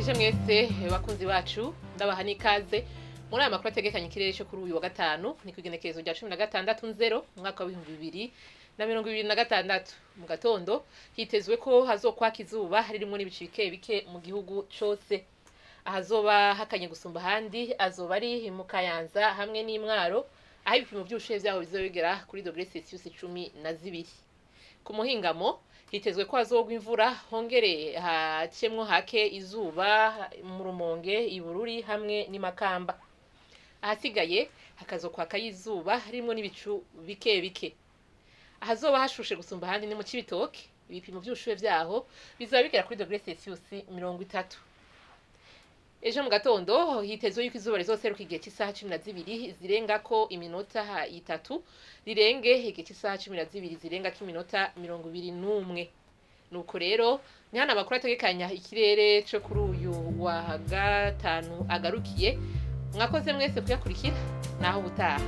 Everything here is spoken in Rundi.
ndabaramukije mwese bakunzi bacu ndabaha n'ikaze muri aya makuru ategekanye ikirere cyo kuri uyu wa gatanu ni kugenekerezo rya 16/0 umwaka wa 2026 mu gatondo hitezwe ko hazokwaka izuba ririmo n'ibicu bike bike mu gihugu cyose ahazoba hakanye gusumba handi azoba ari mu Kayanza hamwe n'Imwaro aho ibipimo by'ubushuhe byaho bizobigera kuri °C 12 ku muhingamo hitezwe ko hazogwa imvura hongere hacemwo hake izuba mu Rumonge Ibururi hamwe n'Imakamba ahasigaye hakazokwaka izuba harimo n'ibicu bike bike ahazoba hashushe gusumba handi ni mu Cibitoke ibipimo by'ubushuhe byaho bizaba bigera kuri °C 30 ejo mu gatondo hitezwe yuko izuba rizoseruka igihe cy'isaha 12 zirenga ko iminota 3 rirenge igihe cy'isaha 12 zirenga ko iminota 21 nuko rero ni hana makuru ategekanya ikirere cyo kuri uyu wa gatanu agarukiye mwakoze mwese kuyakurikira naho butaha